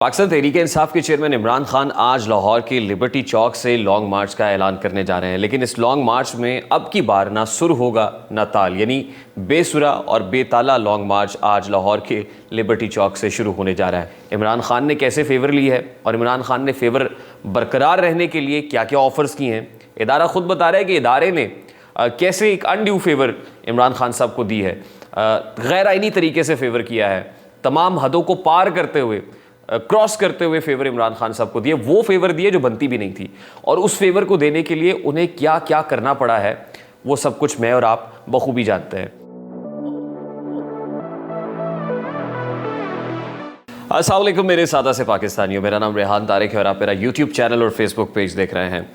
पाकिस्तान तहरीक-ए-इंसाफ के चेयरमैन इमरान खान आज लाहौर के लिबर्टी चौक से लॉन्ग मार्च का ऐलान करने जा रहे हैं, लेकिन इस लॉन्ग मार्च में अब की बार ना सुर होगा ना ताल, यानी बेसुरा और बेताला लॉन्ग मार्च आज लाहौर के लिबर्टी चौक से शुरू होने जा रहा है। इमरान खान ने कैसे फेवर ली है और इमरान खान ने फेवर बरकरार रहने के लिए क्या क्या ऑफर्स किए हैं, इदारा खुद बता रहा है कि इदारे ने कैसे एक अनड्यू फेवर इमरान खान साहब को दी है, गैर आइनी तरीके से फेवर किया है, तमाम हदों को पार करते हुए क्रॉस करते हुए फेवर इमरान खान साहब को दिए, वो फेवर दिए जो बनती भी नहीं थी, और उस फेवर को देने के लिए उन्हें क्या क्या करना पड़ा है वो सब कुछ मैं और आप बखूबी जानते हैं। अस्सलाम वालेकुम मेरे सादा से पाकिस्तानियों, मेरा नाम रेहान तारिक है और आप मेरा यूट्यूब चैनल और फेसबुक पेज देख रहे हैं।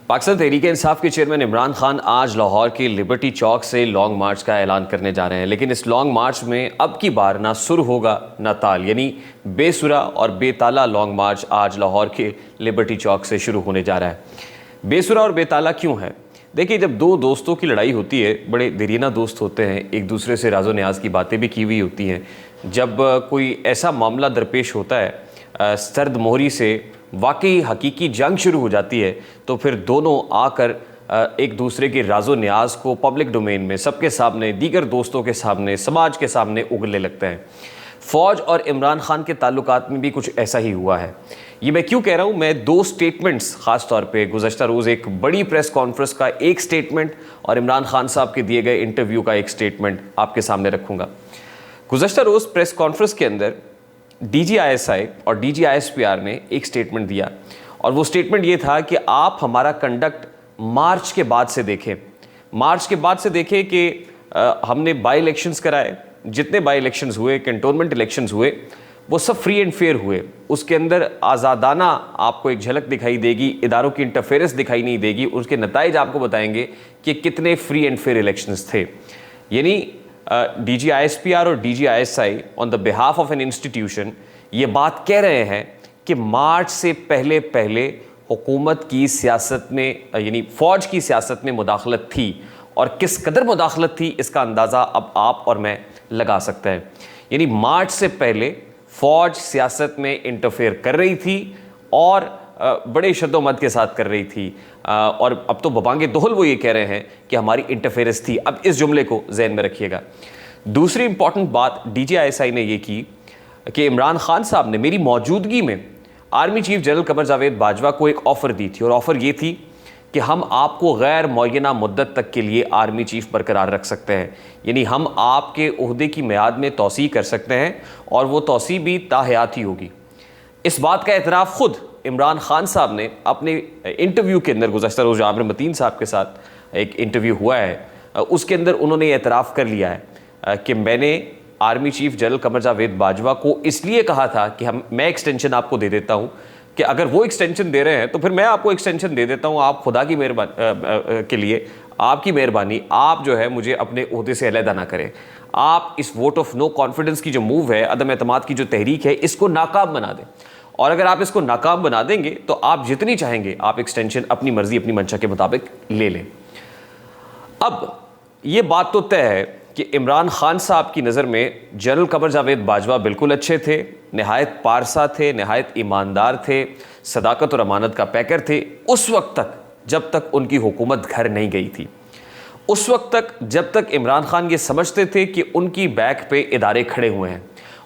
पाकिस्तान तहरीक-ए-इंसाफ के चेयरमैन इमरान खान आज लाहौर के लिबर्टी चौक से लॉन्ग मार्च का ऐलान करने जा रहे हैं, लेकिन इस लॉन्ग मार्च में अब की बार ना सुर होगा ना ताल, यानी बेसुरा और बेताला लॉन्ग मार्च आज लाहौर के लिबर्टी चौक से शुरू होने जा रहा है। बेसुरा और बेताला क्यों है? देखिए, जब दो दोस्तों की लड़ाई होती है, बड़े दरीना दोस्त होते हैं, एक दूसरे से राजो न्याज की बातें भी की हुई होती हैं, जब कोई ऐसा मामला दरपेश होता है, सर्द मोहरी से वाकई हकीकी जंग शुरू हो जाती है, तो फिर दोनों आकर एक दूसरे के राजो न्याज को पब्लिक डोमेन में सबके सामने, दीगर दोस्तों के सामने, समाज के सामने उगलने लगते हैं। फ़ौज और इमरान खान के ताल्लुकात में भी कुछ ऐसा ही हुआ है। ये मैं क्यों कह रहा हूँ? मैं दो स्टेटमेंट्स ख़ास तौर पे गुज़श्ता रोज़ एक बड़ी प्रेस कॉन्फ्रेंस का एक स्टेटमेंट और इमरान खान साहब के दिए गए इंटरव्यू का एक स्टेटमेंट आपके सामने रखूँगा। गुज़श्ता रोज़ प्रेस कॉन्फ्रेंस के अंदर DGISI और DGISPR ने एक स्टेटमेंट दिया, और वो स्टेटमेंट ये था कि आप हमारा कंडक्ट मार्च के बाद से देखें। मार्च के बाद से देखें कि हमने बाई इलेक्शंस कराए, जितने बाई इलेक्शंस हुए, कैंटोनमेंट इलेक्शंस हुए, वो सब फ्री एंड फेयर हुए। उसके अंदर आज़ादाना आपको एक झलक दिखाई देगी, इदारों की इंटरफेरेंस दिखाई नहीं देगी, उसके नताइज आपको बताएंगे कि कितने फ्री एंड फेयर इलेक्शंस थे। यानी DGISPR और DGISI on the behalf of an institution ये बात कह रहे हैं कि मार्च से पहले पहले हुकूमत की सियासत में, यानी फ़ौज की सियासत में मुदाखलत थी, और किस कदर मुदाखलत थी इसका अंदाज़ा अब आप और मैं लगा सकते हैं। यानी मार्च से पहले फ़ौज सियासत में इंटरफेयर कर रही थी और बड़े शद्दोमत के साथ कर रही थी, और अब तो बबांगे दोहल वो ये कह रहे हैं कि हमारी इंटरफेरेंस थी। अब इस जुमले को जहन में रखिएगा। दूसरी इंपॉर्टेंट बात DGISI ने ये की कि इमरान खान साहब ने मेरी मौजूदगी में army chief general Qamar Javed Bajwa को एक ऑफ़र दी थी, और ऑफ़र ये थी कि हम आपको गैर मुअय्यना मुद्दत तक के लिए आर्मी चीफ बरकरार रख सकते हैं, यानी हम आपके ओहदे की मियाद में तौसीह कर सकते हैं, और वो तौसीह भी ताहयाती होगी। इस बात का एतराफ़ खुद इमरान खान साहब ने अपने इंटरव्यू के अंदर, गुज़श्ता रोज़ आमिर मतीन साहब के साथ एक इंटरव्यू हुआ है, उसके अंदर उन्होंने एतराफ़ कर लिया है कि मैंने army chief general Qamar Javed Bajwa को इसलिए कहा था कि मैं एक्सटेंशन आपको दे देता हूँ, कि अगर वो एक्सटेंशन दे रहे हैं तो फिर मैं आपको एक्सटेंशन दे देता हूँ, आप खुदा की मेहरबानी के लिए, आपकी मेहरबानी, आप जो है मुझे अपने ओहदे से अलहदा ना करें। आप इस वोट ऑफ नो कॉन्फिडेंस की जो मूव है, अदम एतमाद की जो तहरीक है, इसको नाकाम बना दें, और अगर आप इसको नाकाम बना देंगे तो आप जितनी चाहेंगे आप एक्सटेंशन अपनी मर्जी, अपनी मंशा के मुताबिक ले लें। अब ये बात तो तय है कि इमरान खान साहब की नज़र में जनरल कमर जावेद बाजवा बिल्कुल अच्छे थे, नहायत पारसा थे, नहायत ईमानदार थे, सदाकत और अमानत का पैकर थे, उस वक्त तक जब तक उनकी हुकूमत घर नहीं गई थी, उस वक्त तक जब तक इमरान खान ये समझते थे कि उनकी बैक पे इदारे खड़े हुए हैं,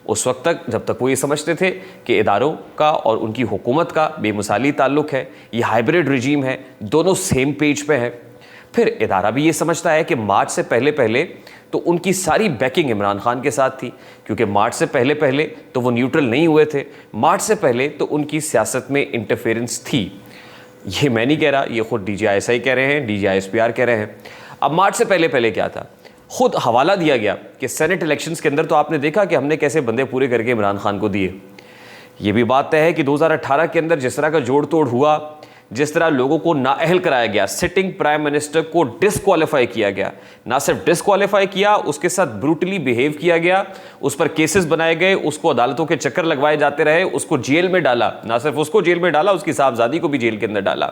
उस वक्त तक जब तक वो ये समझते थे कि इदारों का और उनकी हुकूमत का बेमिसाली ताल्लुक़ है, ये हाइब्रिड रिजीम है, दोनों सेम पेज पे है। फिर इदारा भी ये समझता है कि मार्च से पहले पहले तो उनकी सारी बैकिंग इमरान खान के साथ थी, क्योंकि मार्च से पहले पहले तो वो न्यूट्रल नहीं हुए थे, मार्च से पहले तो उनकी सियासत में इंटरफेरेंस थी। ये मैं नहीं कह रहा, ये खुद DGISI कह रहे हैं, DGISPR कह रहे हैं। अब मार्च से पहले पहले क्या था? खुद हवाला दिया गया कि सेनेट इलेक्शंस के अंदर तो आपने देखा कि हमने कैसे बंदे पूरे करके इमरान खान को दिए। ये भी बात तय है कि 2018 के अंदर जिस तरह का जोड़ तोड़ हुआ, जिस तरह लोगों को नाअहल कराया गया, सिटिंग प्राइम मिनिस्टर को डिसक्वालीफाई किया गया, ना सिर्फ डिसक्वालीफाई किया, उसके साथ ब्रूटली बिहेव किया गया, उस पर केसेस बनाए गए, उसको अदालतों के चक्कर लगवाए जाते रहे, उसको जेल में डाला, ना सिर्फ उसको जेल में डाला, उसकी साहबजादी को भी जेल के अंदर डाला,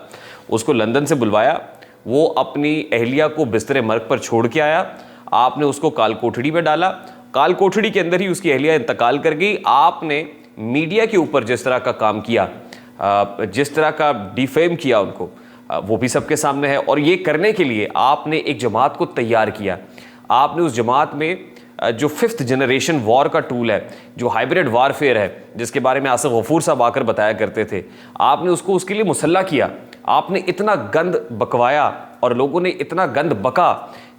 उसको लंदन से बुलवाया, वो अपनी अहलिया को बिस्तर मर्ग पर छोड़ के आया, आपने उसको काल कोठड़ी में डाला, काल कोठड़ी के अंदर ही उसकी अहलिया इंतकाल कर गई, आपने मीडिया के ऊपर जिस तरह का काम किया, जिस तरह का डिफेम किया उनको, वो भी सबके सामने है। और ये करने के लिए आपने एक जमात को तैयार किया। आपने उस जमात में जो 5th जनरेशन वॉर का टूल है, जो हाइब्रिड वारफेयर है, जिसके बारे में आसिफ गफूर साहब आकर बताया करते थे, आपने उसको उसके लिए मुसल्ला किया। आपने इतना गंद बकवाया और लोगों ने इतना गंद बका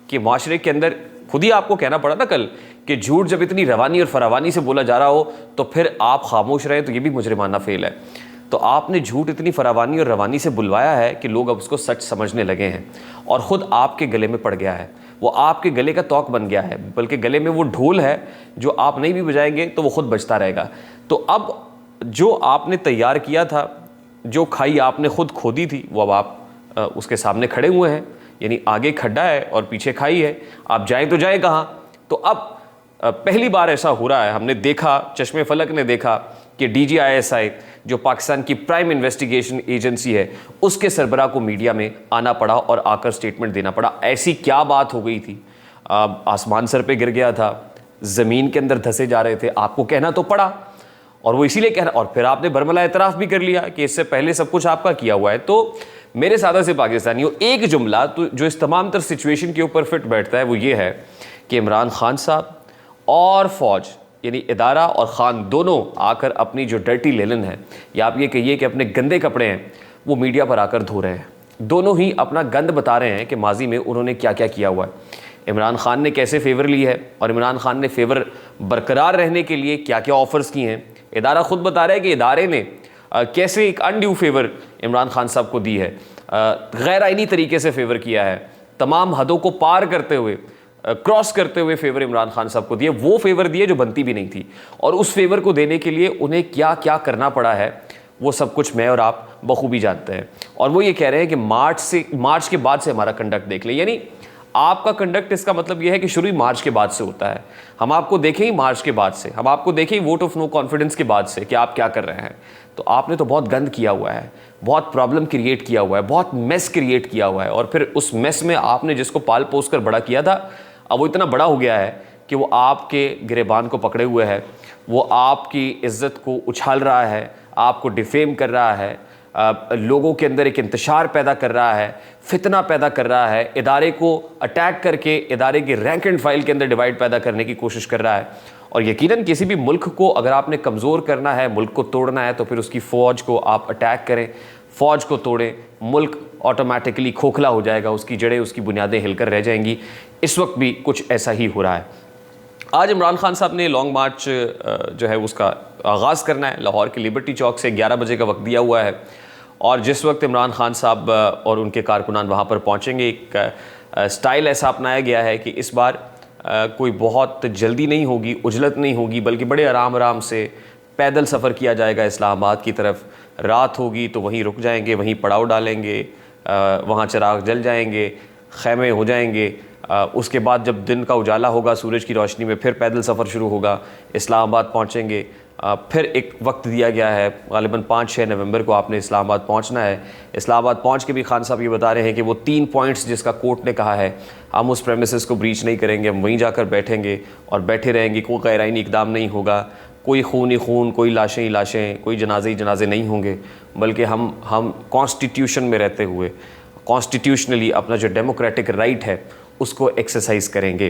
कि माशरे के अंदर खुद ही आपको कहना पड़ा था कल कि झूठ जब इतनी रवानी और फरावानी से बोला जा रहा हो तो फिर आप खामोश रहे, तो ये भी मुजरिमाना फेल है। तो आपने झूठ इतनी फरावानी और रवानी से बुलवाया है कि लोग अब उसको सच समझने लगे हैं और ख़ुद आपके गले में पड़ गया है, वो आपके गले का तौक बन गया है, बल्कि गले में वो ढोल है जो आप नहीं भी बजाएंगे तो वो खुद बजता रहेगा। तो अब जो आपने तैयार किया था, जो खाई आपने खुद खोदी थी, वो अब आप उसके सामने खड़े हुए हैं। यानी आगे खड्डा है और पीछे खाई है, आप जाएं तो जाएं कहाँ। तो अब पहली बार ऐसा हो रहा है, हमने देखा, चश्मे फलक ने देखा कि DGISI जो पाकिस्तान की प्राइम इन्वेस्टिगेशन एजेंसी है, उसके सरबराह को मीडिया में आना पड़ा और आकर स्टेटमेंट देना पड़ा। ऐसी क्या बात हो गई थी? आसमान सर पे गिर गया था, ज़मीन के अंदर धंसे जा रहे थे, आपको कहना तो पड़ा। और वो इसीलिए कहना, और फिर आपने बरमला एतराफ़ भी कर लिया कि इससे पहले सब कुछ आपका किया हुआ है। तो मेरे सादा से पाकिस्तानियों, एक जुमला तो जो इस तमाम तर सिचुएशन के ऊपर फिट बैठता है वो ये है कि इमरान खान साहब और फ़ौज, यानी इदारा और ख़ान, दोनों आकर अपनी जो डर्टी लेलन है, या आप ये कहिए कि अपने गंदे कपड़े हैं, वो मीडिया पर आकर धो रहे हैं। दोनों ही अपना गंद बता रहे हैं कि माजी में उन्होंने क्या क्या किया हुआ है, इमरान खान ने कैसे फेवर ली है और इमरान खान ने फेवर बरकरार रहने के लिए क्या क्या ऑफ़र्स किए हैं। इदारा ख़ुद बता रहा है कि इदारे ने कैसे एक अनड्यू फेवर इमरान खान साहब को दी है, गैर आइनी तरीके से फेवर किया है, तमाम हदों को पार करते हुए, क्रॉस करते हुए फेवर इमरान खान साहब को दिए, वो फेवर दिए जो बनती भी नहीं थी। और उस फेवर को देने के लिए उन्हें क्या क्या करना पड़ा है, वो सब कुछ मैं और आप बखूबी जानते हैं। और वो ये कह रहे हैं कि मार्च के बाद से हमारा कंडक्ट देख ले। यानी आपका कंडक्ट, इसका मतलब यह है कि शुरू ही मार्च के बाद से होता है। हम आपको देखें ही मार्च के बाद से, हम आपको देखें ही वोट ऑफ नो कॉन्फिडेंस के बाद से कि आप क्या कर रहे हैं। तो आपने तो बहुत गंद किया हुआ है, बहुत प्रॉब्लम क्रिएट किया हुआ है, बहुत मेस क्रिएट किया हुआ है। और फिर उस मेस में आपने जिसको पाल पोस कर बड़ा किया था, अब वो इतना बड़ा हो गया है कि वो आपके गिरेबान को पकड़े हुए है, वो आपकी इज़्ज़त को उछाल रहा है, आपको डिफेम कर रहा है, लोगों के अंदर एक इंतशार पैदा कर रहा है, फितना पैदा कर रहा है, इदारे को अटैक करके इदारे की रैंक एंड फाइल के अंदर डिवाइड पैदा करने की कोशिश कर रहा है। और यकीनन किसी भी मुल्क को अगर आपने कमज़ोर करना है, मुल्क को तोड़ना है, तो फिर उसकी फ़ौज को आप अटैक करें, फ़ौज को तोड़ें, मुल्क ऑटोमेटिकली खोखला हो जाएगा, उसकी जड़ें, उसकी बुनियादें हिलकर रह जाएंगी। इस वक्त भी कुछ ऐसा ही हो रहा है। आज इमरान खान साहब ने लॉन्ग मार्च जो है उसका आगाज़ करना है। लाहौर के लिबर्टी चौक से 11 बजे का वक्त दिया हुआ है और जिस वक्त इमरान खान साहब और उनके कारकुनान वहाँ पर पहुँचेंगे, एक स्टाइल ऐसा अपनाया गया है कि इस बार कोई बहुत जल्दी नहीं होगी, उजलत नहीं होगी, बल्कि बड़े आराम आराम से पैदल सफ़र किया जाएगा इस्लामाबाद की तरफ। रात होगी तो वहीं रुक जाएंगे, वहीं पड़ाव डालेंगे, वहाँ चिराग जल जाएंगे, खैमे हो जाएंगे। उसके बाद जब दिन का उजाला होगा सूरज की रोशनी में, फिर पैदल सफ़र शुरू होगा, इस्लामाबाद पहुँचेंगे। फिर एक वक्त दिया गया है, ग़ालिबन 5-6 नवंबर को आपने इस्लामाबाद पहुंचना है। इस्लामाबाद पहुंच के भी खान साहब ये बता रहे हैं कि वो 3 पॉइंट्स जिसका कोर्ट ने कहा है, हम उस प्रेमिसेस को ब्रीच नहीं करेंगे, हम वहीं जाकर बैठेंगे और बैठे रहेंगे, कोई गैर आइनी इक़दाम नहीं होगा, कोई खून ही खून, कोई लाशें ही लाशें, कोई जनाजे ही जनाजे नहीं होंगे, बल्कि हम कॉन्स्टिट्यूशन में रहते हुए कॉन्स्टिट्यूशनली अपना जो डेमोक्रेटिक राइट है उसको एक्सरसाइज करेंगे।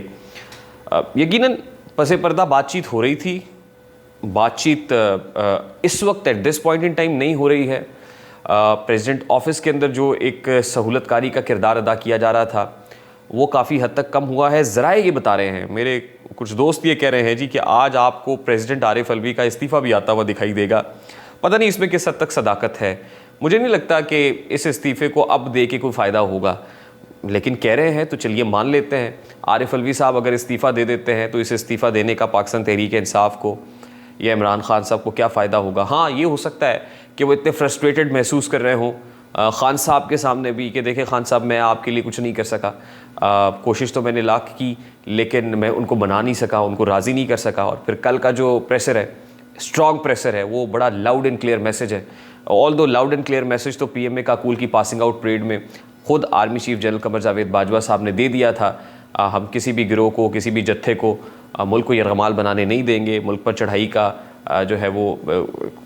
यकीनन पसे पर्दा बातचीत हो रही थी। बातचीत इस वक्त at this point in time नहीं हो रही है। प्रेसिडेंट ऑफिस के अंदर जो एक सहूलतकारी का किरदार अदा किया जा रहा था वो काफ़ी हद तक कम हुआ है। ज़राए ये बता रहे हैं, मेरे कुछ दोस्त ये कह रहे हैं जी कि आज आपको प्रेसिडेंट आरिफ अलवी का इस्तीफ़ा भी आता हुआ दिखाई देगा। पता नहीं इसमें किस हद तक सदाकत है। मुझे नहीं लगता कि इस इस्तीफ़े को अब दे के कोई फ़ायदा होगा, लेकिन कह रहे हैं तो चलिए मान लेते हैं। आरिफ अलवी साहब अगर इस्तीफ़ा दे देते हैं तो इस इस्तीफ़ा देने का पाकिस्तान तहरीक इंसाफ को या इमरान खान साहब को क्या फ़ायदा होगा। हाँ, ये हो सकता है कि वो इतने फ्रस्ट्रेटेड महसूस कर रहे हों खान साहब के सामने भी कि देखें खान साहब, मैं आपके लिए कुछ नहीं कर सका, कोशिश तो मैंने लाख की लेकिन मैं उनको बना नहीं सका, उनको राज़ी नहीं कर सका। और फिर कल का जो प्रेशर है, स्ट्रॉन्ग प्रेशर है, वो बड़ा लाउड एंड क्लियर मैसेज है। ऑल दो लाउड एंड क्लियर मैसेज तो PMA काकूल की पासिंग आउट परेड में खुद army chief general Qamar Javed Bajwa साहब ने दे दिया था। हम किसी भी गिरोह को, किसी भी जत्थे को मुल्क को यरगमाल बनाने नहीं देंगे, मुल्क पर चढ़ाई का जो है वो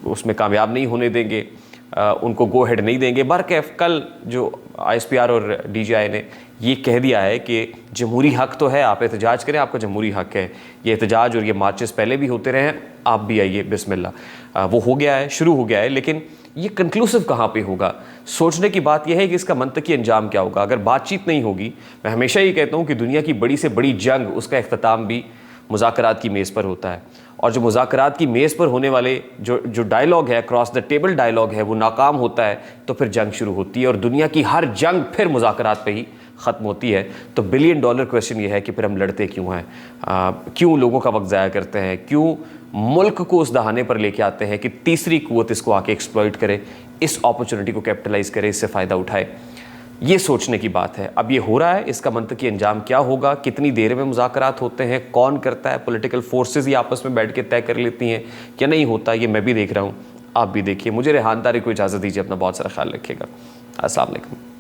उसमें कामयाब नहीं होने देंगे, उनको गो हेड नहीं देंगे। बहरकैफ कल जो ISPR और DGI ने ये कह दिया है कि जमहूरी हक़ तो है, आप एहतजाज करें, आपका जमहूरी हक़ है, ये एहतजाज और ये मार्चेस पहले भी होते रहे हैं, आप भी आइए, बिस्मिल्लाह। वो हो गया है, शुरू हो गया है, लेकिन ये कंक्लूसिव कहाँ पे होगा? सोचने की बात यह है कि इसका मंतकी अंजाम क्या होगा। अगर बातचीत नहीं होगी, मैं हमेशा ये कहता हूँ कि दुनिया की बड़ी से बड़ी जंग, उसका इख्तिताम भी मुज़ाकरात की मेज़ पर होता है, और जो मुज़ाकरात की मेज़ पर होने वाले जो डायलॉग है, क्रॉस द टेबल डायलॉग है, वो नाकाम होता है तो फिर जंग शुरू होती है, और दुनिया की हर जंग फिर मुज़ाकरात पे ही ख़त्म होती है। तो $1 बिलियन क्वेश्चन ये है कि फिर हम लड़ते क्यों हैं? क्यों लोगों का वक्त ज़ाया करते हैं? क्यों मुल्क को उस दहाने पर लेके आते हैं कि तीसरी क़ुव्वत इसको आके एक्सप्लॉइट करे, इस अपॉर्चुनिटी को कैपिटलाइज़ करे, इससे फ़ायदा उठाए? ये सोचने की बात है। अब ये हो रहा है, इसका मंतकी अंजाम क्या होगा? कितनी देर में मुज़ाकरात होते हैं? कौन करता है? पॉलिटिकल फोर्सेस ही आपस में बैठ के तय कर लेती हैं क्या नहीं होता? ये मैं भी देख रहा हूँ, आप भी देखिए। मुझे रेहान तारिक को इजाज़त दीजिए, अपना बहुत सारा ख्याल रखिएगा। अस्सलाम वालेकुम।